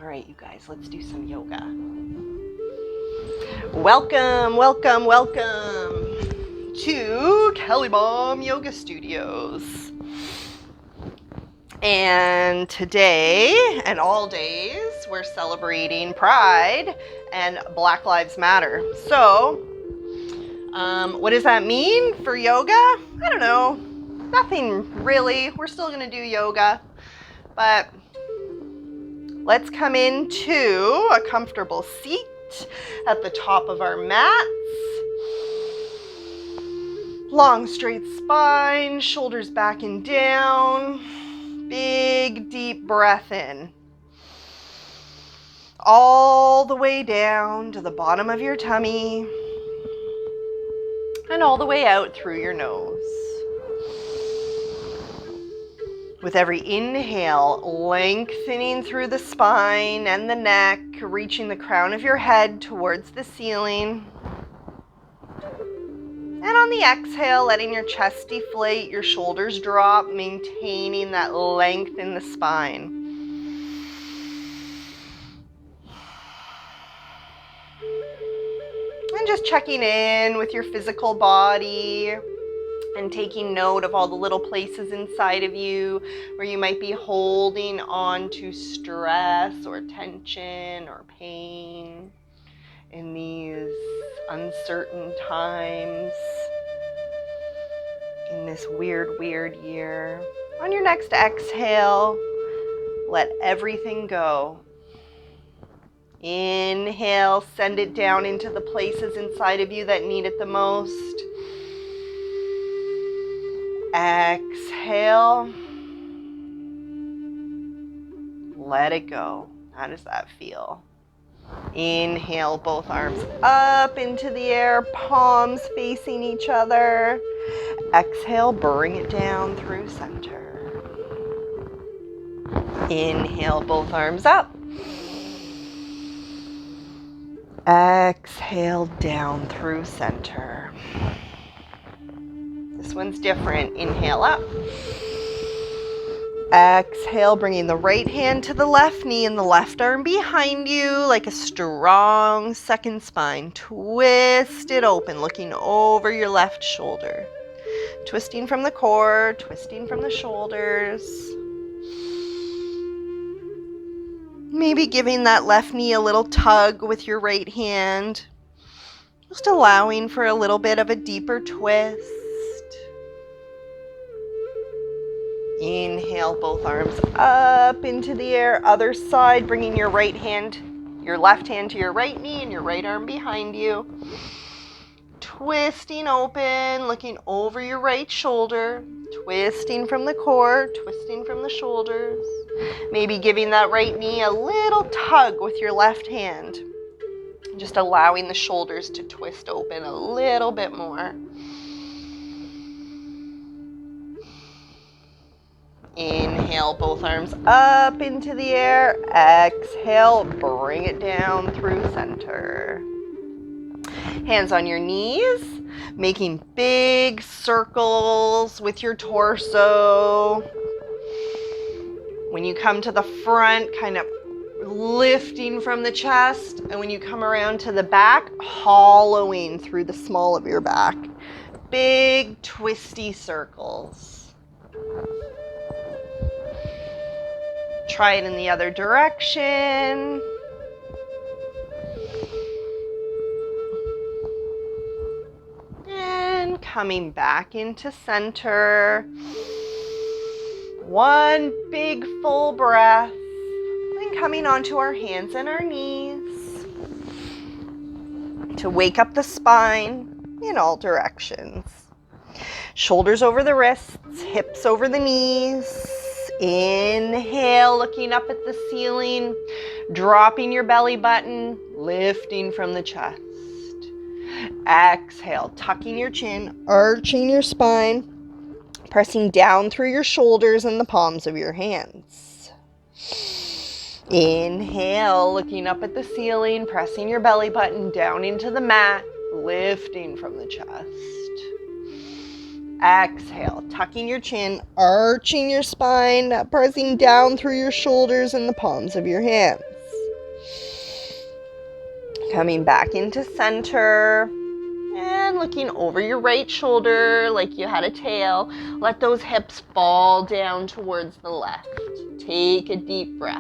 All right, you guys, let's do some yoga. Welcome, welcome, welcome to KellieBom Yoga Studios. And today and all days, we're celebrating Pride and Black Lives Matter. So, what does that mean for yoga? I don't know. Nothing really. We're still going to do yoga, but let's come into a comfortable seat at the top of our mats. Long, straight spine, shoulders back and down. Big, deep breath in. All the way down to the bottom of your tummy. And all the way out through your nose. With every inhale, lengthening through the spine and the neck, reaching the crown of your head towards the ceiling. And on the exhale, letting your chest deflate, your shoulders drop, maintaining that length in the spine. And just checking in with your physical body. And taking note of all the little places inside of you where you might be holding on to stress or tension or pain in these uncertain times, in this weird year. On your next exhale, let everything go. Inhale, send it down into the places inside of you that need it the most. Exhale. Let it go. How does that feel? Inhale, both arms up into the air, palms facing each other. Exhale, bring it down through center. Inhale, both arms up. Exhale, down through center. This one's different. Inhale up. Exhale, bringing the right hand to the left knee and the left arm behind you like a strong second spine. Twist it open, looking over your left shoulder. Twisting from the core, twisting from the shoulders. Maybe giving that left knee a little tug with your right hand. Just allowing for a little bit of a deeper twist. Inhale, both arms up into the air. Other side, bringing your left hand to your right knee and your right arm behind you. Twisting open, looking over your right shoulder. Twisting from the core, twisting from the shoulders. Maybe giving that right knee a little tug with your left hand. Just allowing the shoulders to twist open a little bit more. Inhale, both arms up into the air. Exhale, bring it down through center. Hands on your knees, making big circles with your torso. When you come to the front, kind of lifting from the chest. And when you come around to the back, hollowing through the small of your back. Big twisty circles. Try it in the other direction. And coming back into center. One big full breath. And coming onto our hands and our knees. To wake up the spine in all directions. Shoulders over the wrists, hips over the knees. Inhale, looking up at the ceiling, dropping your belly button, lifting from the chest. Exhale, tucking your chin, arching your spine, pressing down through your shoulders and the palms of your hands. Inhale, looking up at the ceiling, pressing your belly button down into the mat, lifting from the chest. Exhale, tucking your chin, arching your spine, pressing down through your shoulders and the palms of your hands. Coming back into center. And looking over your right shoulder like you had a tail. Let those hips fall down towards the left. Take a deep breath.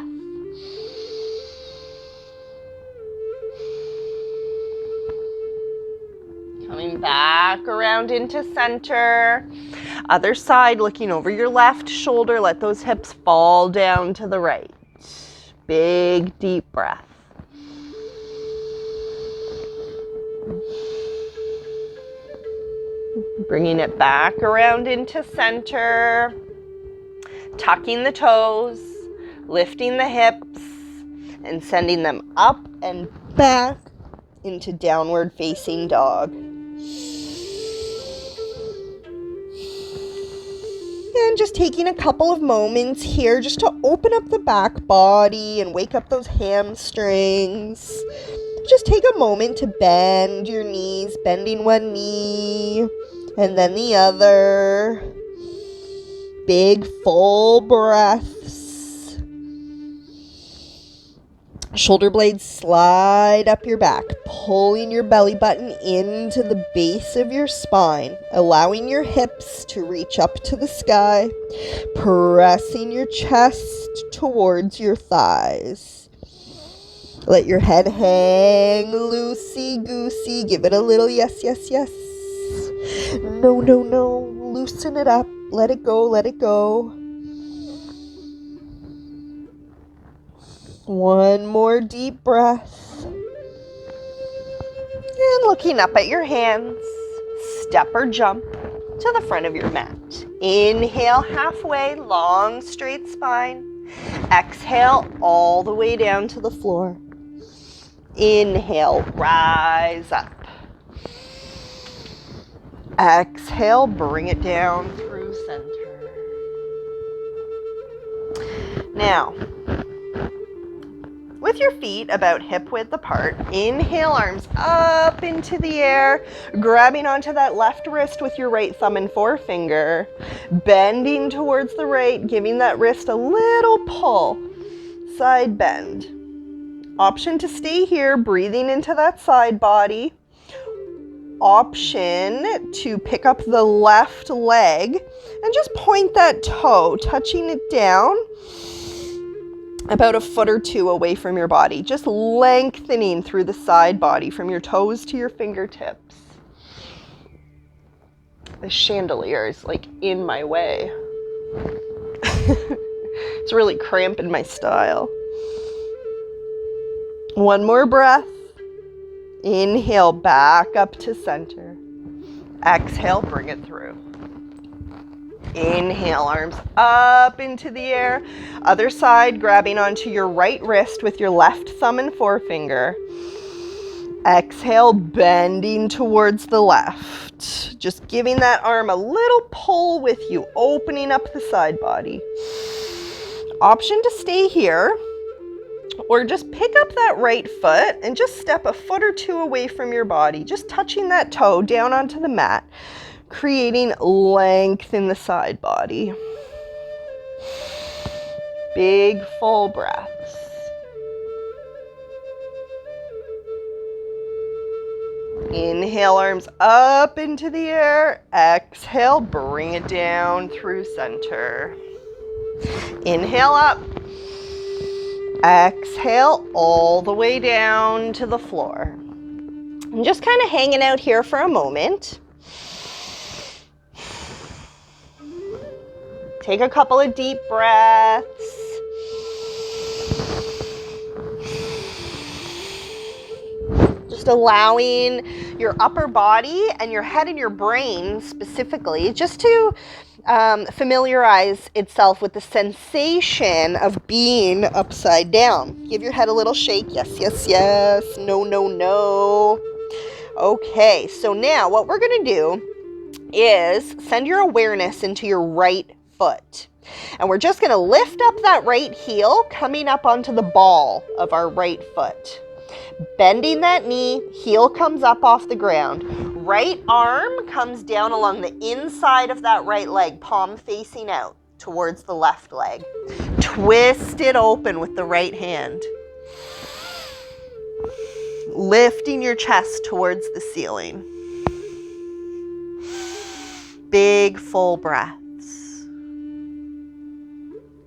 Coming back around into center. Other side, looking over your left shoulder. Let those hips fall down to the right. Big deep breath. Bringing it back around into center, tucking the toes, lifting the hips, and sending them up and back into downward facing dog. And just taking a couple of moments here just to open up the back body and wake up those hamstrings. Just take a moment to bend your knees, bending one knee and then the other. Big full breaths. Shoulder blades slide up your back, pulling your belly button into the base of your spine, allowing your hips to reach up to the sky, pressing your chest towards your thighs. Let your head hang loosey-goosey. Give it a little yes, yes, yes. No, no, no. Loosen it up. Let it go, let it go. One more deep breath. And looking up at your hands, step or jump to the front of your mat. Inhale halfway, long straight spine. Exhale all the way down to the floor. Inhale, rise up. Exhale, bring it down through center. Now, with your feet about hip width apart, inhale, arms up into the air, grabbing onto that left wrist with your right thumb and forefinger, bending towards the right, giving that wrist a little pull, side bend. Option to stay here, breathing into that side body. Option to pick up the left leg and just point that toe, touching it down about a foot or two away from your body, just lengthening through the side body from your toes to your fingertips. The chandelier is like in my way. It's really cramping my style. One more breath. Inhale, back up to center. Exhale, bring it through. Inhale, arms up into the air. Other side, grabbing onto your right wrist with your left thumb and forefinger. Exhale, bending towards the left. Just giving that arm a little pull with you, opening up the side body. Option to stay here, or just pick up that right foot and just step a foot or two away from your body, just touching that toe down onto the mat, creating length in the side body. Big full breaths. Inhale, arms up into the air. Exhale, bring it down through center. Inhale up. Exhale all the way down to the floor. I'm just kind of hanging out here for a moment. Take a couple of deep breaths. Just allowing your upper body and your head and your brain specifically just to familiarize itself with the sensation of being upside down. Give your head a little shake. Yes, yes, yes. No, no, no. Okay, so now what we're going to do is send your awareness into your right foot. And we're just going to lift up that right heel, coming up onto the ball of our right foot. Bending that knee, heel comes up off the ground. Right arm comes down along the inside of that right leg, palm facing out towards the left leg. Twist it open with the right hand. Lifting your chest towards the ceiling. Big, full breaths.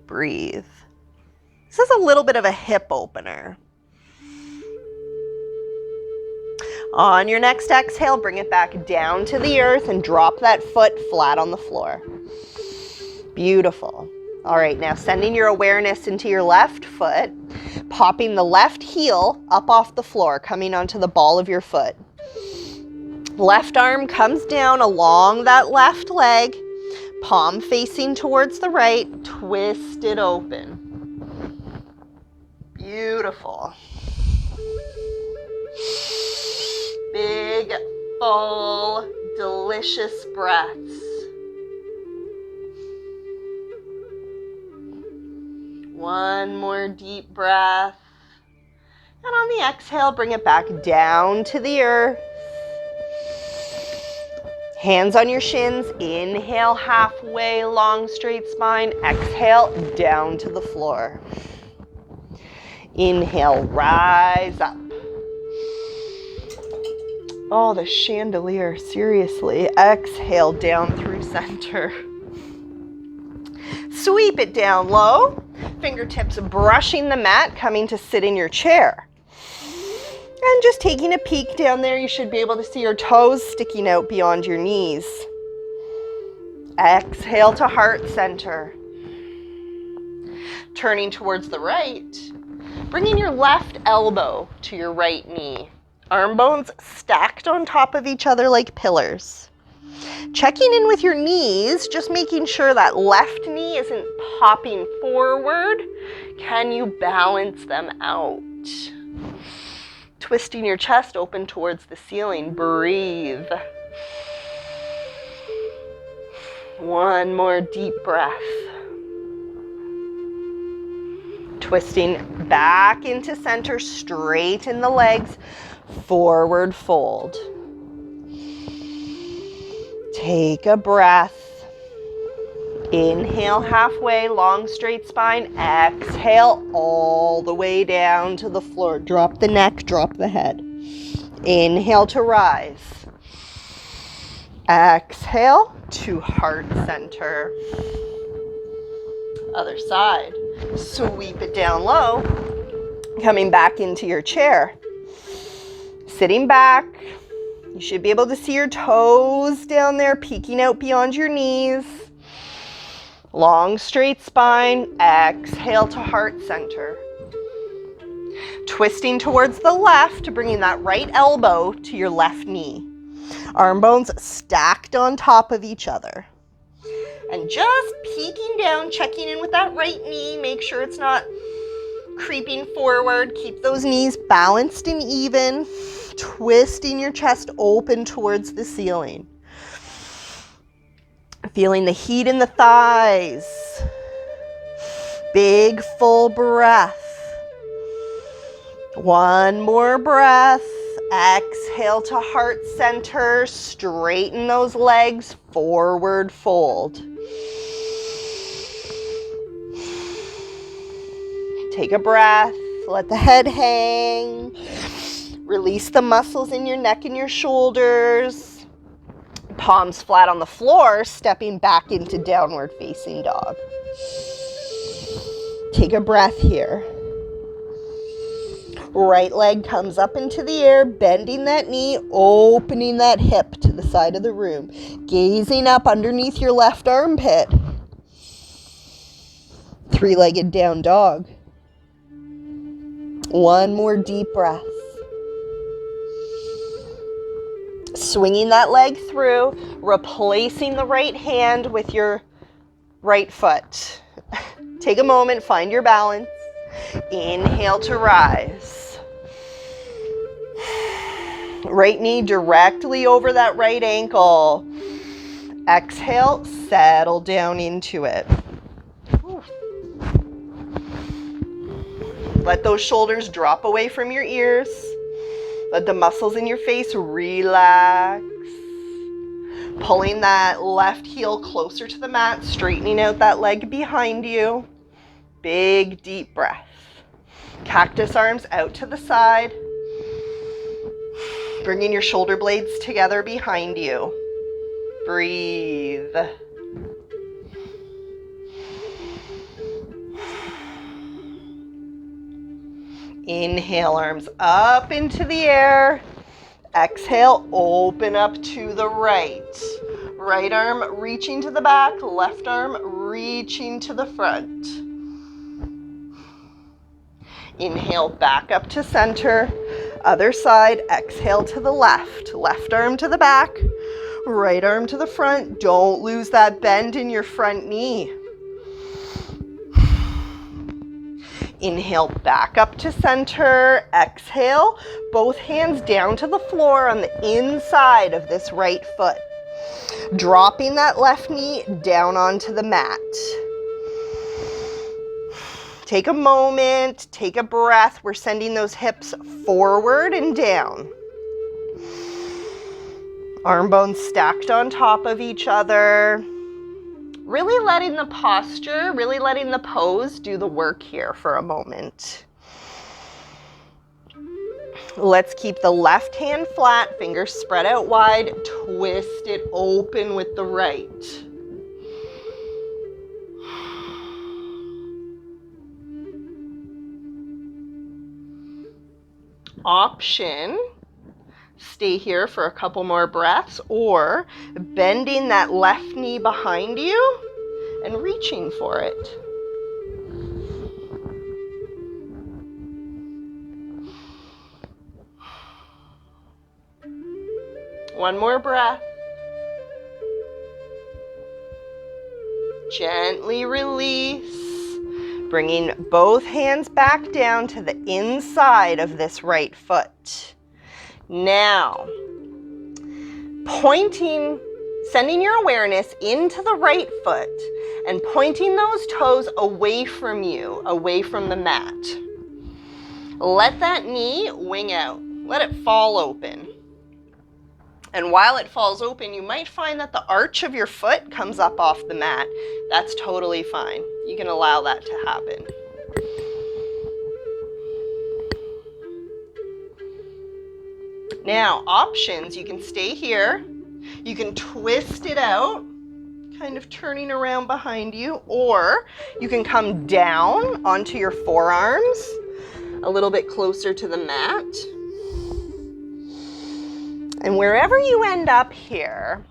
Breathe. This is a little bit of a hip opener. On your next exhale, bring it back down to the earth and drop that foot flat on the floor. Beautiful. All right, now sending your awareness into your left foot, popping the left heel up off the floor, coming onto the ball of your foot. Left arm comes down along that left leg, palm facing towards the right, twist it open. Beautiful. Big, full, delicious breaths. One more deep breath. And on the exhale, bring it back down to the earth. Hands on your shins. Inhale, halfway, long, straight spine. Exhale, down to the floor. Inhale, rise up. Oh, the chandelier, seriously. Exhale, down through center. Sweep it down low. Fingertips brushing the mat, coming to sit in your chair. And just taking a peek down there, you should be able to see your toes sticking out beyond your knees. Exhale to heart center. Turning towards the right, bringing your left elbow to your right knee. Arm bones stacked on top of each other like pillars. Checking in with your knees, just making sure that left knee isn't popping forward. Can you balance them out? Twisting your chest open towards the ceiling. Breathe. One more deep breath. Twisting back into center, straighten the legs, forward fold. Take a breath. Inhale halfway, long straight spine. Exhale all the way down to the floor. Drop the neck, drop the head. Inhale to rise. Exhale to heart center. Other side. Sweep it down low. Coming back into your chair. Sitting back. You should be able to see your toes down there peeking out beyond your knees. Long straight spine. Exhale to heart center. Twisting towards the left, bringing that right elbow to your left knee. Arm bones stacked on top of each other. And just peeking down, checking in with that right knee. Make sure it's not creeping forward. Keep those knees balanced and even. Twisting your chest open towards the ceiling. Feeling the heat in the thighs. Big full breath. One more breath. Exhale to heart center. Straighten those legs. Forward fold. Take a breath. Let the head hang. Release the muscles in your neck and your shoulders. Palms flat on the floor, stepping back into downward facing dog. Take a breath here. Right leg comes up into the air, bending that knee, opening that hip to the side of the room. Gazing up underneath your left armpit. Three-legged down dog. One more deep breath. Swinging that leg through, replacing the right hand with your right foot. Take a moment, find your balance. Inhale to rise. Right knee directly over that right ankle. Exhale, settle down into it. Let those shoulders drop away from your ears. Let the muscles in your face relax. Pulling that left heel closer to the mat, straightening out that leg behind you. Big deep breath. Cactus arms out to the side. Bringing your shoulder blades together behind you. Breathe. Inhale, arms up into the air. Exhale, open up to the right. Right arm reaching to the back, left arm reaching to the front. Inhale, back up to center. Other side, exhale to the left. Left arm to the back, right arm to the front. Don't lose that bend in your front knee. Inhale, back up to center. Exhale, both hands down to the floor on the inside of this right foot. Dropping that left knee down onto the mat. Take a moment, take a breath. We're sending those hips forward and down. Arm bones stacked on top of each other. Really letting the posture, really letting the pose do the work here for a moment. Let's keep the left hand flat, fingers spread out wide, twist it open with the right. Option, stay here for a couple more breaths, or bending that left knee behind you and reaching for it. One more breath. Gently release. Bringing both hands back down to the inside of this right foot. Now, pointing, sending your awareness into the right foot and pointing those toes away from you, away from the mat. Let that knee wing out. Let it fall open. And while it falls open, you might find that the arch of your foot comes up off the mat. That's totally fine. You can allow that to happen. Now, options, you can stay here. You can twist it out, kind of turning around behind you, or you can come down onto your forearms, a little bit closer to the mat. And wherever you end up here,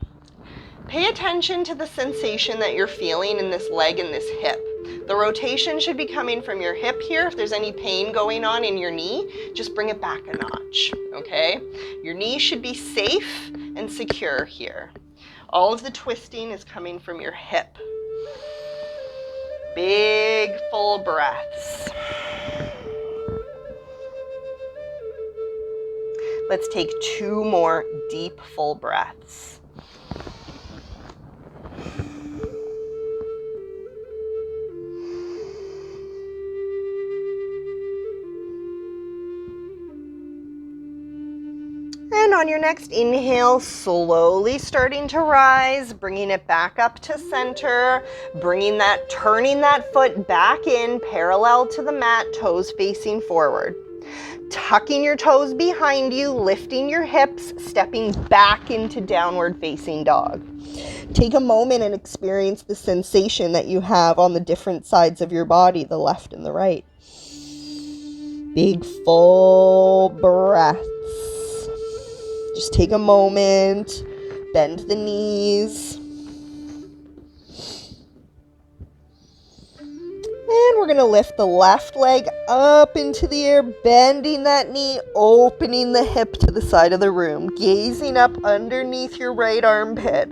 pay attention to the sensation that you're feeling in this leg and this hip. The rotation should be coming from your hip here. If there's any pain going on in your knee, just bring it back a notch, okay? Your knee should be safe and secure here. All of the twisting is coming from your hip. Big, full breaths. Let's take 2 more deep, full breaths. And on your next inhale, slowly starting to rise, bringing it back up to center, turning that foot back in, parallel to the mat, toes facing forward. Tucking your toes behind you, lifting your hips, stepping back into downward facing dog. Take a moment and experience the sensation that you have on the different sides of your body, the left and the right. Big full breaths. Just take a moment, bend the knees. And we're going to lift the left leg up into the air, bending that knee, opening the hip to the side of the room, gazing up underneath your right armpit.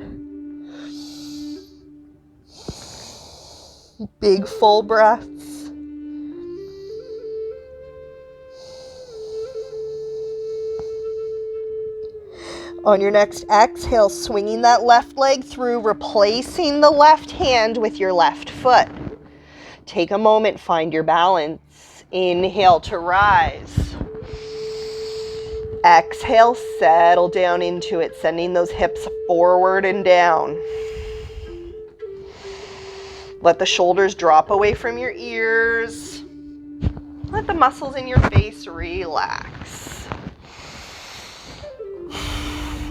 Big full breaths. On your next exhale, swinging that left leg through, replacing the left hand with your left foot. Take a moment, find your balance. Inhale to rise. Exhale, settle down into it, sending those hips forward and down. Let the shoulders drop away from your ears. Let the muscles in your face relax.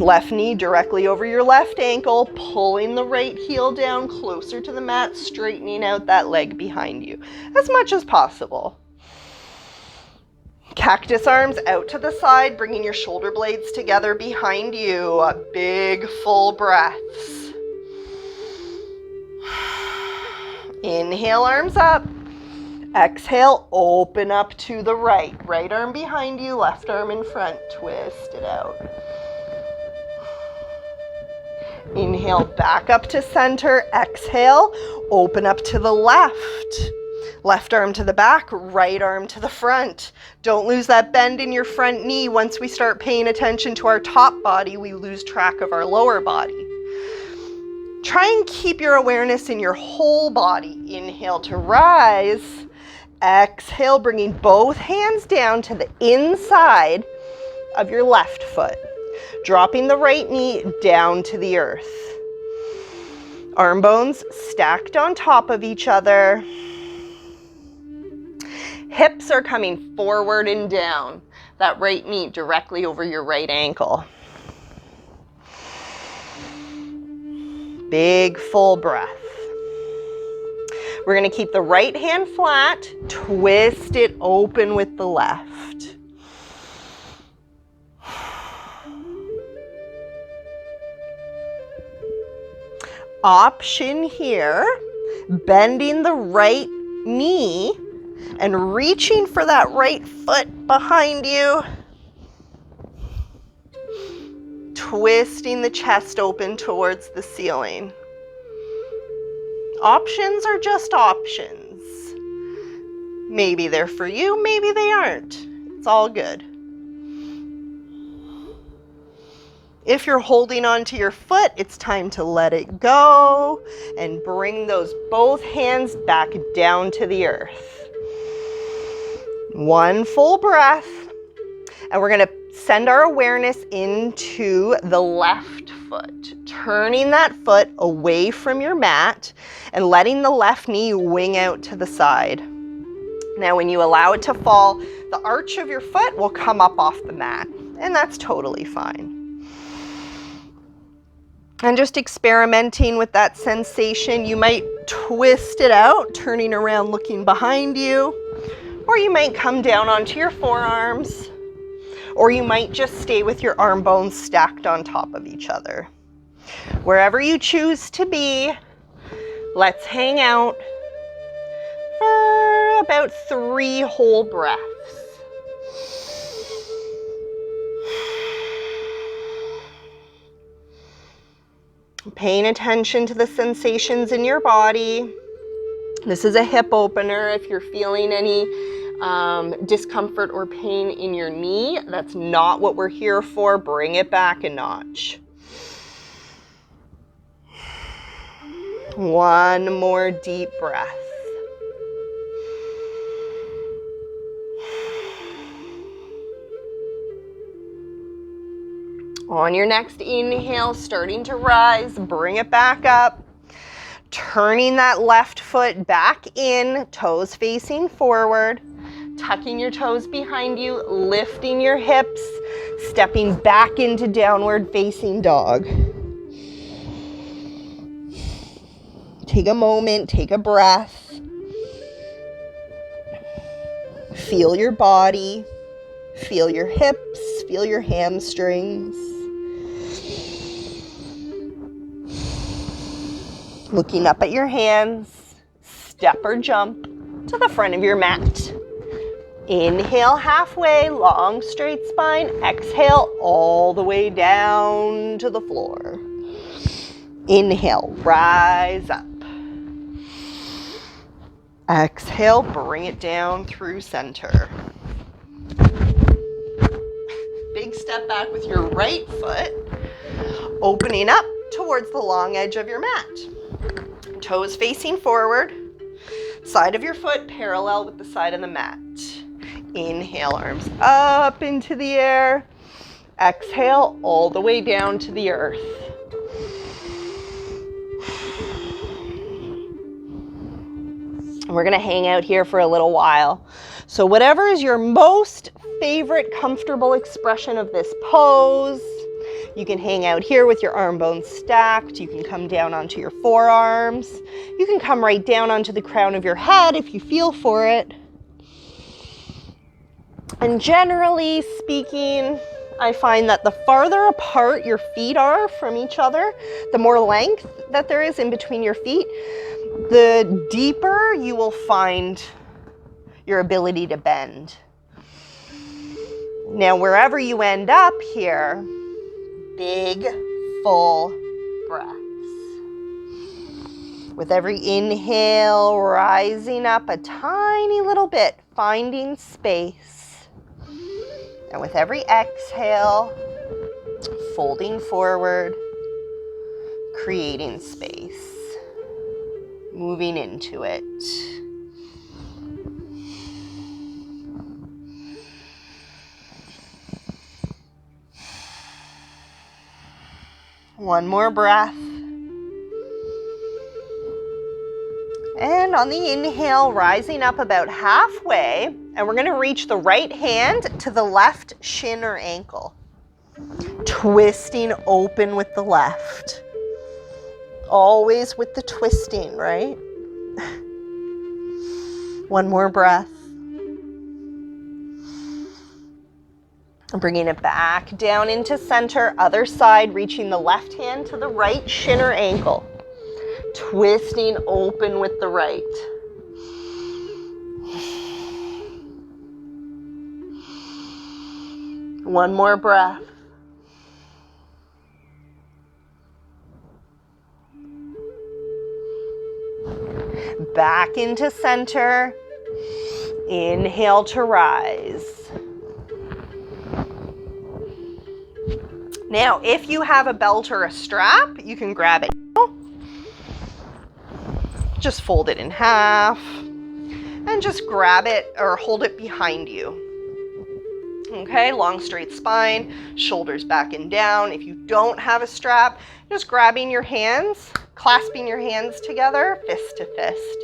Left knee directly over your left ankle, pulling the right heel down closer to the mat, straightening out that leg behind you as much as possible. Cactus arms out to the side, bringing your shoulder blades together behind you. Big full breaths. Inhale, arms up. Exhale, open up to the right. Right arm behind you, left arm in front. Twist it out. Inhale, back up to center. Exhale, open up to the left. Left arm to the back, right arm to the front. Don't lose that bend in your front knee. Once we start paying attention to our top body, we lose track of our lower body. Try and keep your awareness in your whole body. Inhale to rise. Exhale, bringing both hands down to the inside of your left foot. Dropping the right knee down to the earth. Arm bones stacked on top of each other. Hips are coming forward and down. That right knee directly over your right ankle. Big full breath. We're going to keep the right hand flat, twist it open with the left. Option here, bending the right knee and reaching for that right foot behind you. Twisting the chest open towards the ceiling. Options are just options. Maybe they're for you, maybe they aren't. It's all good. If you're holding onto your foot, it's time to let it go and bring those both hands back down to the earth. One full breath, and we're going to send our awareness into the left foot, turning that foot away from your mat and letting the left knee wing out to the side. Now, when you allow it to fall, the arch of your foot will come up off the mat, and that's totally fine. And just experimenting with that sensation, you might twist it out, turning around, looking behind you. Or you might come down onto your forearms, or you might just stay with your arm bones stacked on top of each other. Wherever you choose to be, let's hang out for about 3 whole breaths. Paying attention to the sensations in your body. This is a hip opener. If you're feeling any discomfort or pain in your knee, that's not what we're here for. Bring it back a notch. One more deep breath. On your next inhale, starting to rise, bring it back up. Turning that left foot back in, toes facing forward, tucking your toes behind you, lifting your hips, stepping back into downward facing dog. Take a moment, take a breath. Feel your body, feel your hips, feel your hamstrings. Looking up at your hands, step or jump to the front of your mat. Inhale halfway, long straight spine. Exhale all the way down to the floor. Inhale, rise up. Exhale, bring it down through center. Big step back with your right foot, opening up towards the long edge of your mat. Toes facing forward, side of your foot parallel with the side of the mat. Inhale, arms up into the air. Exhale, all the way down to the earth. We're gonna hang out here for a little while. So whatever is your most favorite comfortable expression of this pose, You can hang out here with your arm bones stacked. You can come down onto your forearms. You can come right down onto the crown of your head if you feel for it. And generally speaking, I find that the farther apart your feet are from each other, the more length that there is in between your feet, the deeper you will find your ability to bend. Now, wherever you end up here, big, full breaths. With every inhale, rising up a tiny little bit, finding space. And with every exhale, folding forward, creating space, moving into it. One more breath. And on the inhale, rising up about halfway, and we're going to reach the right hand to the left shin or ankle. Twisting open with the left. Always with the twisting, right? One more breath. Bringing it back down into center, other side, reaching the left hand to the right shin or ankle. Twisting open with the right. One more breath. Back into center. Inhale to rise. Now, if you have a belt or a strap, you can grab it. Just fold it in half and just grab it or hold it behind you. Okay, long straight spine, shoulders back and down. If you don't have a strap, just grabbing your hands, clasping your hands together, fist to fist.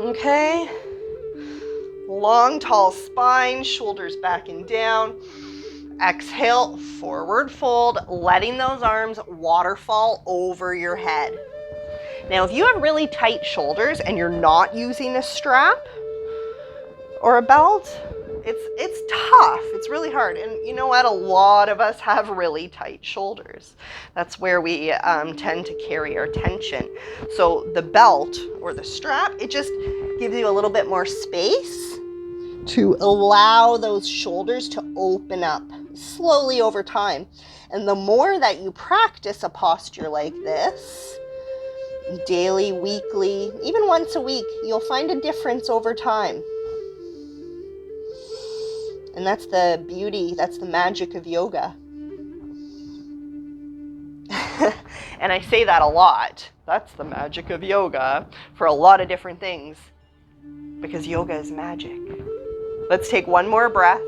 Okay, long tall spine, shoulders back and down. Exhale, forward fold, letting those arms waterfall over your head. Now, if you have really tight shoulders and you're not using a strap or a belt, it's tough. It's really hard. And you know what? A lot of us have really tight shoulders. That's where we tend to carry our tension. So the belt or the strap, it just gives you a little bit more space to allow those shoulders to open up slowly over time. And the more that you practice a posture like this, daily, weekly, even once a week, you'll find a difference over time. And that's the beauty, that's the magic of yoga. And I say that a lot. That's the magic of yoga for a lot of different things, because yoga is magic. Let's take one more breath.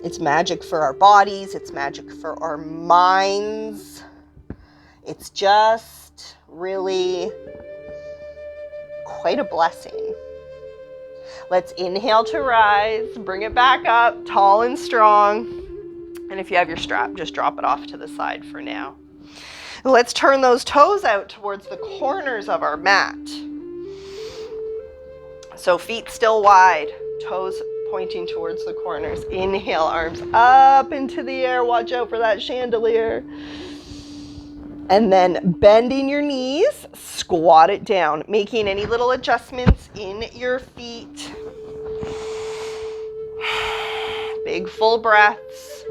It's magic for our bodies. It's magic for our minds. It's just really quite a blessing. Let's inhale to rise. Bring it back up, tall and strong. And if you have your strap, just drop it off to the side for now. Let's turn those toes out towards the corners of our mat. So feet still wide, toes pointing towards the corners. Inhale, arms up into the air. Watch out for that chandelier. And then bending your knees, squat it down, making any little adjustments in your feet. Big full breaths.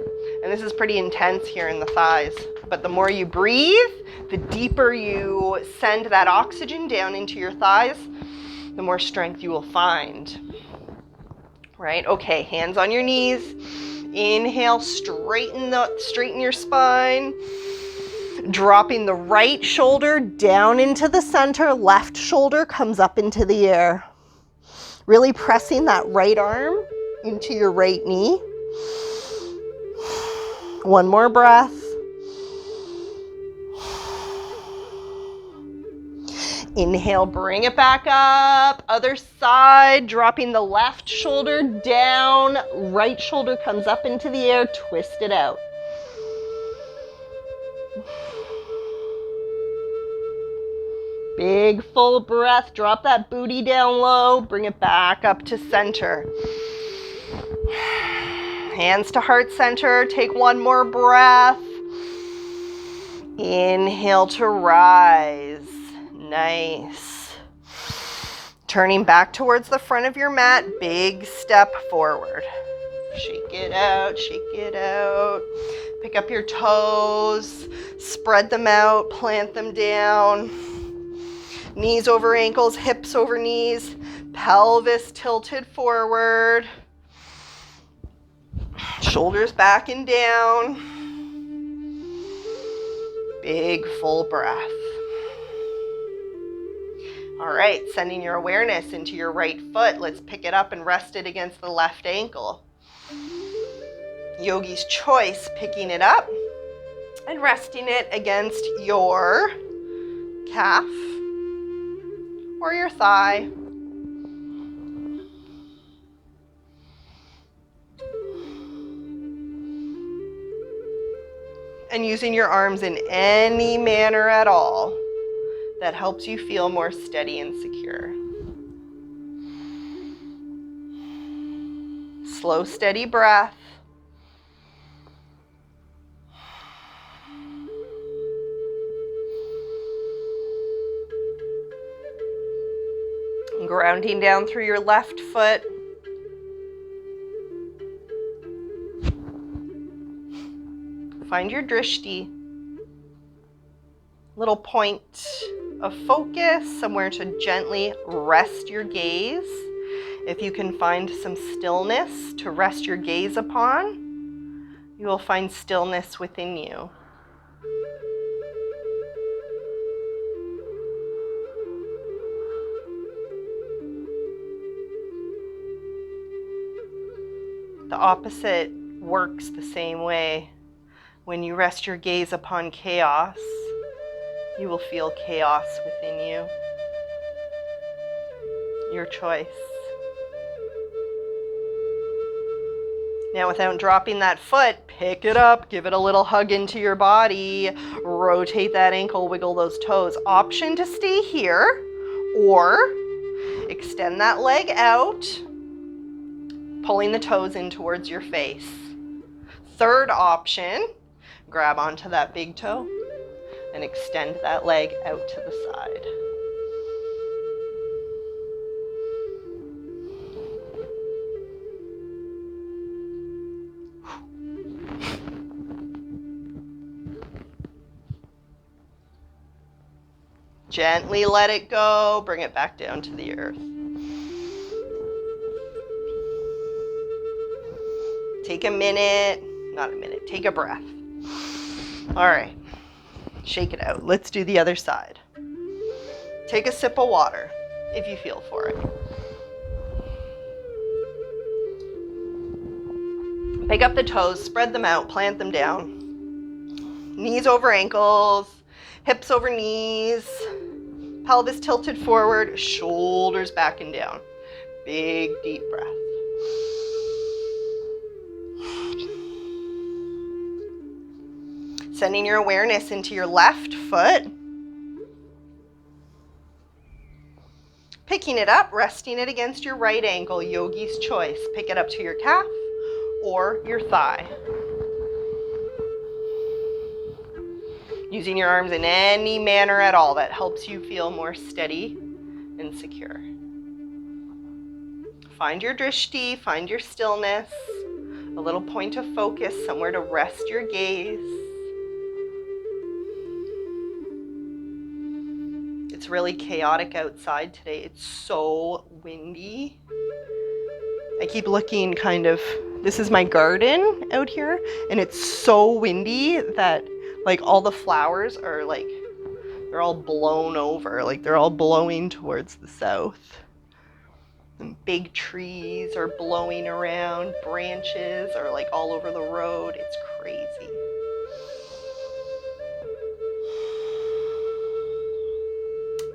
And this is pretty intense here in the thighs. But the more you breathe, the deeper you send that oxygen down into your thighs, the more strength you will find. Right? Okay, hands on your knees. Inhale, straighten your spine. Dropping the right shoulder down into the center, left shoulder comes up into the air. Really pressing that right arm into your right knee. One more breath. Inhale, bring it back up. Other side, dropping the left shoulder down. Right shoulder comes up into the air. Twist it out. Big full breath. Drop that booty down low. Bring it back up to center. Hands to heart center. Take one more breath. Inhale to rise. Nice. Turning back towards the front of your mat. Big step forward. Shake it out. Shake it out. Pick up your toes. Spread them out. Plant them down. Knees over ankles, hips over knees, pelvis tilted forward, shoulders back and down. Big full breath. All right, sending your awareness into your right foot. Let's pick it up and rest it against the left ankle. Yogi's choice, picking it up and resting it against your calf or your thigh. And using your arms in any manner at all that helps you feel more steady and secure. Slow, steady breath. Grounding down through your left foot. Find your drishti. Little point of focus, somewhere to gently rest your gaze. If you can find some stillness to rest your gaze upon, you will find stillness within you. The opposite works the same way. When you rest your gaze upon chaos, you will feel chaos within you. Your choice. Now, without dropping that foot, pick it up, give it a little hug into your body, rotate that ankle, wiggle those toes. Option to stay here, or extend that leg out, pulling the toes in towards your face. Third option, grab onto that big toe and extend that leg out to the side. Gently let it go, bring it back down to the earth. Take a minute, not a minute, take a breath. All right, shake it out. Let's do the other side. Take a sip of water if you feel for it. Pick up the toes, spread them out, plant them down. Knees over ankles, hips over knees, pelvis tilted forward, shoulders back and down. Big, deep breath. Sending your awareness into your left foot. Picking it up, resting it against your right ankle, yogi's choice. Pick it up to your calf or your thigh. Using your arms in any manner at all that helps you feel more steady and secure. Find your drishti, find your stillness, a little point of focus, somewhere to rest your gaze. It's really chaotic outside today. It's so windy. I keep looking this is my garden out here, and it's so windy that like all the flowers are they're all blown over, like they're all blowing towards the south. And big trees are blowing around, branches are like all over the road. It's crazy.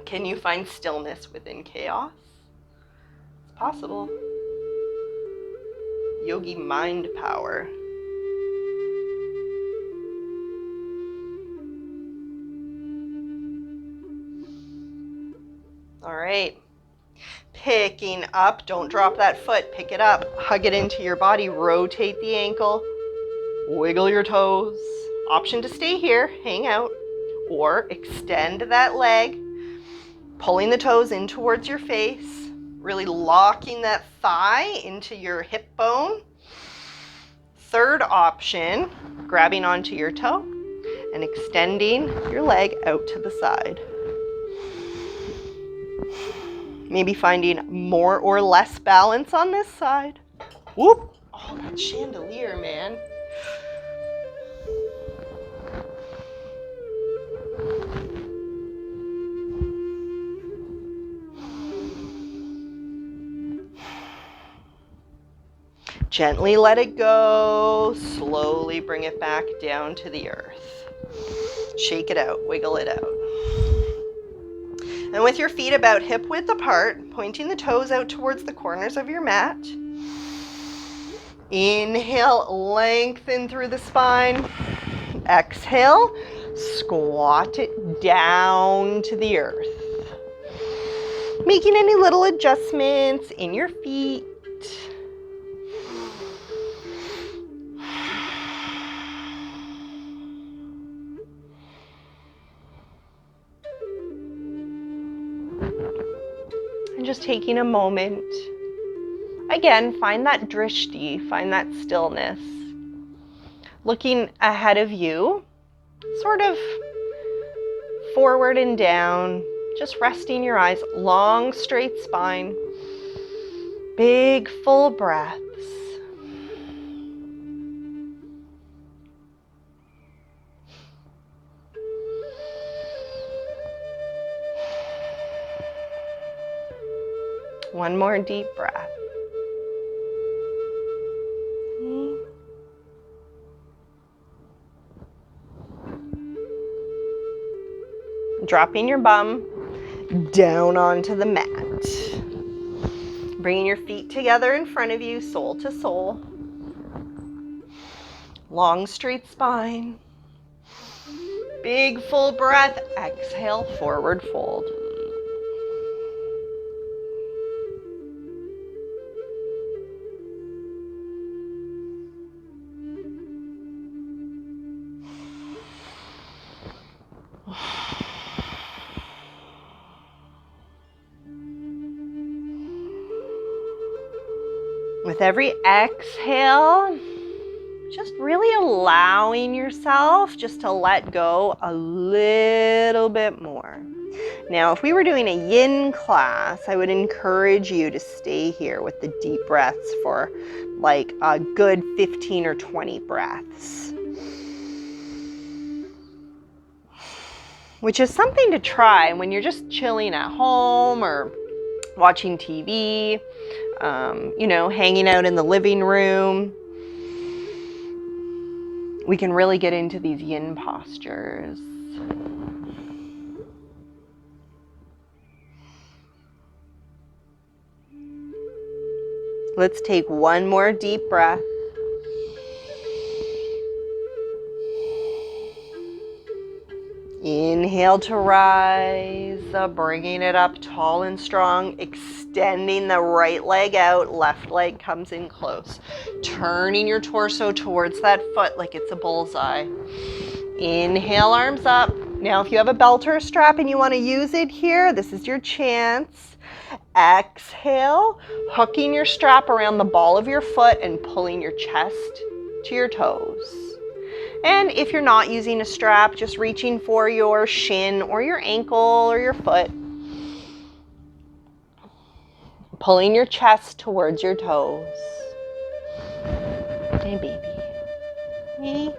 Can you find stillness within chaos? It's possible. Yogi mind power. All right. Picking up, don't drop that foot, pick it up, hug it into your body, rotate the ankle, wiggle your toes. Option to stay here, hang out, or extend that leg, pulling the toes in towards your face, really locking that thigh into your hip bone. Third option, grabbing onto your toe and extending your leg out to the side. Maybe finding more or less balance on this side. Whoop! Oh, that chandelier, man. Gently let it go. Slowly bring it back down to the earth. Shake it out, wiggle it out. And with your feet about hip width apart, pointing the toes out towards the corners of your mat. Inhale, lengthen through the spine. Exhale, squat it down to the earth. Making any little adjustments in your feet. And just taking a moment. Again, find that drishti, find that stillness. Looking ahead of you, sort of forward and down, just resting your eyes, long straight spine, big full breaths. One more deep breath. Dropping your bum down onto the mat. Bringing your feet together in front of you, soul to soul. Long straight spine. Big full breath. Exhale, forward fold. With every exhale, just really allowing yourself just to let go a little bit more. Now, if we were doing a yin class, I would encourage you to stay here with the deep breaths for like a good 15 or 20 breaths. Which is something to try when you're just chilling at home or watching TV, hanging out in the living room. We can really get into these yin postures. Let's take one more deep breath. Inhale to rise, bringing it up tall and strong, extending the right leg out, left leg comes in close. Turning your torso towards that foot like it's a bullseye. Inhale, arms up. Now if you have a belt or a strap and you want to use it here, this is your chance. Exhale, hooking your strap around the ball of your foot and pulling your chest to your toes. And if you're not using a strap, just reaching for your shin or your ankle or your foot. Pulling your chest towards your toes. Hey, baby.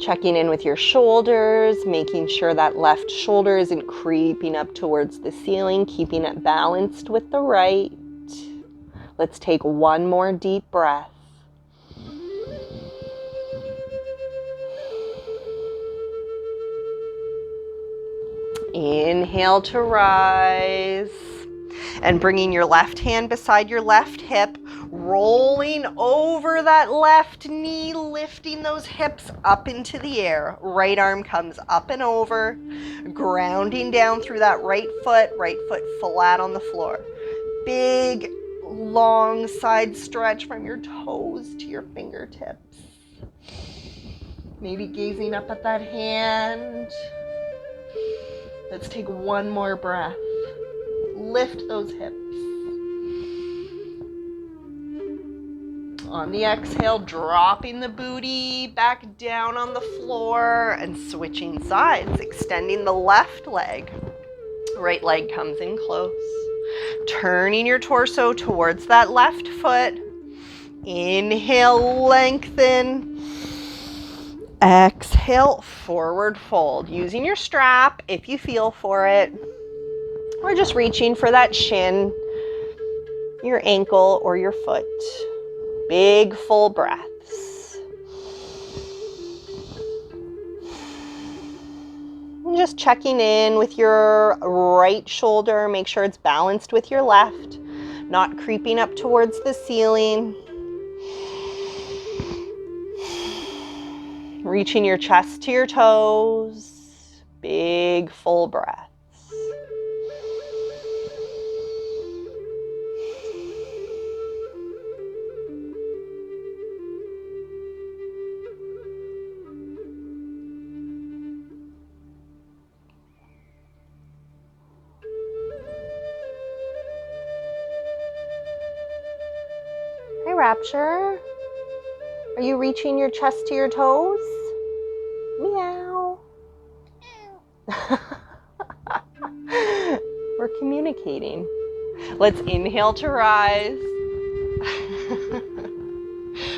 Checking in with your shoulders, making sure that left shoulder isn't creeping up towards the ceiling, keeping it balanced with the right. Let's take one more deep breath. Inhale to rise. And bringing your left hand beside your left hip, rolling over that left knee, lifting those hips up into the air. Right arm comes up and over, grounding down through that right foot flat on the floor. Big, long side stretch from your toes to your fingertips. Maybe gazing up at that hand. Let's take one more breath. Lift those hips. On the exhale, dropping the booty back down on the floor and switching sides, extending the left leg. Right leg comes in close. Turning your torso towards that left foot. Inhale, lengthen. Exhale, forward fold. Using your strap if you feel for it. Or just reaching for that shin, your ankle, or your foot. Big full breaths. And just checking in with your right shoulder. Make sure it's balanced with your left, not creeping up towards the ceiling. Reaching your chest to your toes. Big full breaths. Hi, Rapture. Are you reaching your chest to your toes? Meow. We're communicating. Let's inhale to rise.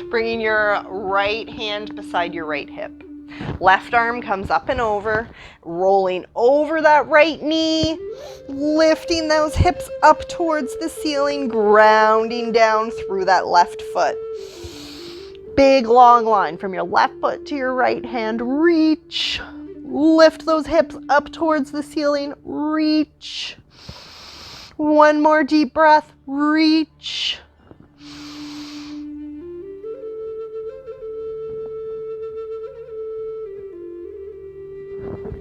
Bringing your right hand beside your right hip. Left arm comes up and over, rolling over that right knee, lifting those hips up towards the ceiling, grounding down through that left foot. Big long line from your left foot to your right hand. Reach. Lift those hips up towards the ceiling. Reach. One more deep breath. Reach.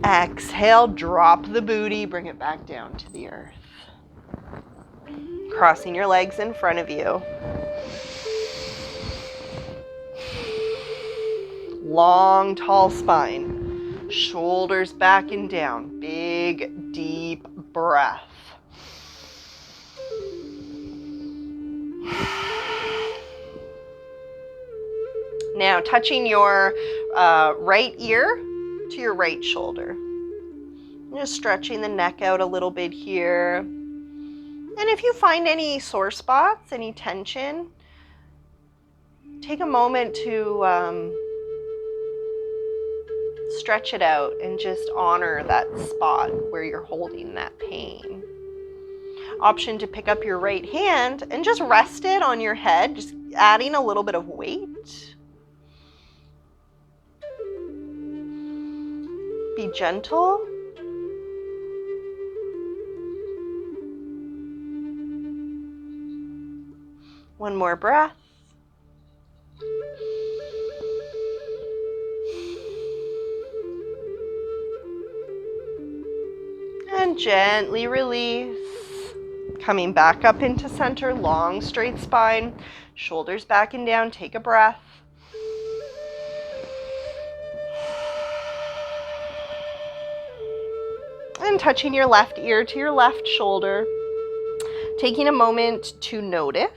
Exhale, drop the booty, bring it back down to the earth. Crossing your legs in front of you. Long, tall spine. Shoulders back and down. Big, deep breath. Now, touching your right ear to your right shoulder. Just stretching the neck out a little bit here. And if you find any sore spots, any tension, take a moment to stretch it out and just honor that spot where you're holding that pain. Option to pick up your right hand and just rest it on your head, just adding a little bit of weight. Be gentle. One more breath. And gently release. Coming back up into center, long straight spine, shoulders back and down. Take a breath. And touching your left ear to your left shoulder. Taking a moment to notice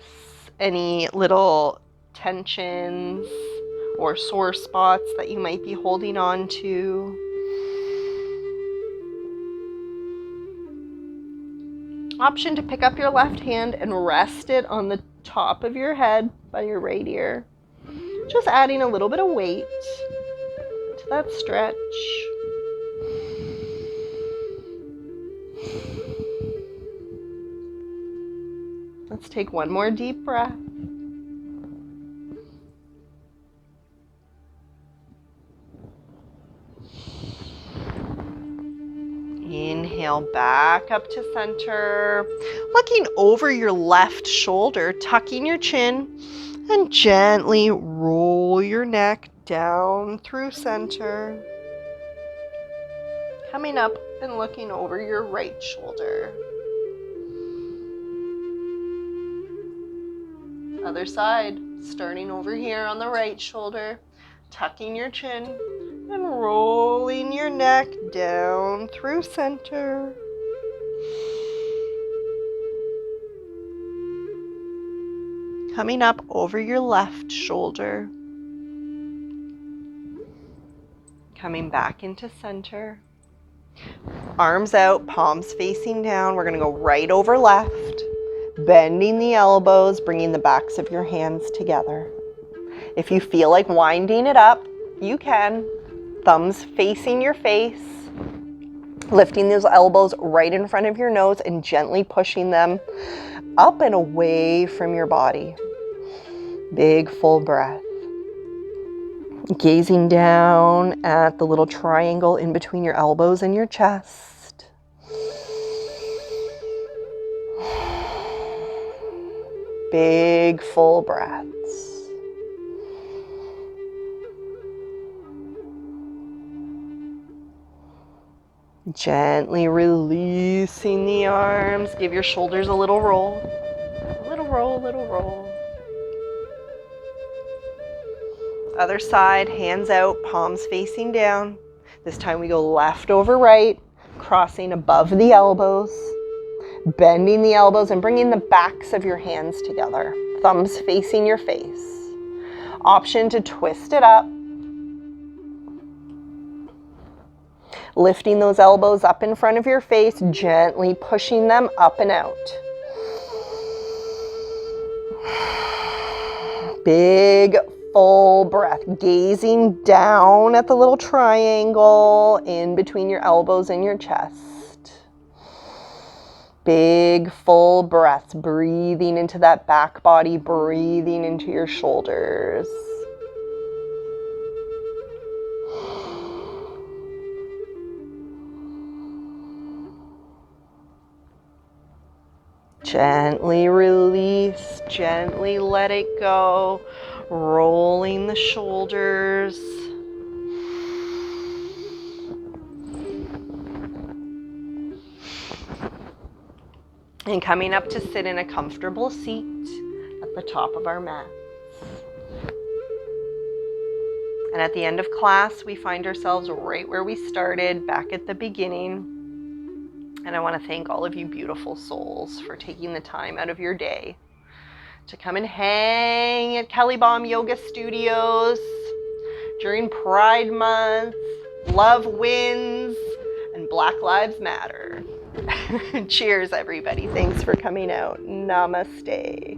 any little tensions or sore spots that you might be holding on to. Option to pick up your left hand and rest it on the top of your head by your right ear. Just adding a little bit of weight to that stretch. Let's take one more deep breath. Inhale back up to center, looking over your left shoulder, tucking your chin, and gently roll your neck down through center. Coming up and looking over your right shoulder. Other side, starting over here on the right shoulder, tucking your chin and rolling your neck down through center. Coming up over your left shoulder. Coming back into center. Arms out, palms facing down. We're going to go right over left. Bending the elbows, bringing the backs of your hands together. If you feel like winding it up, you can. Thumbs facing your face. Lifting those elbows right in front of your nose and gently pushing them up and away from your body. Big full breath. Gazing down at the little triangle in between your elbows and your chest. Big full breaths. Gently releasing the arms. Give your shoulders a little roll. A little roll, little roll. Other side, hands out, palms facing down. This time we go left over right, crossing above the elbows, bending the elbows and bringing the backs of your hands together. Thumbs facing your face. Option to twist it up. Lifting those elbows up in front of your face, gently pushing them up and out. Big full breath, gazing down at the little triangle in between your elbows and your chest. Big full breaths, breathing into that back body, breathing into your shoulders. Gently release, gently let it go, rolling the shoulders. And coming up to sit in a comfortable seat at the top of our mat. And at the end of class, we find ourselves right where we started, back at the beginning. And I want to thank all of you beautiful souls for taking the time out of your day to come and hang at KellieBom Yoga Studios during Pride Month, Love Wins, and Black Lives Matter. Cheers, everybody. Thanks for coming out. Namaste.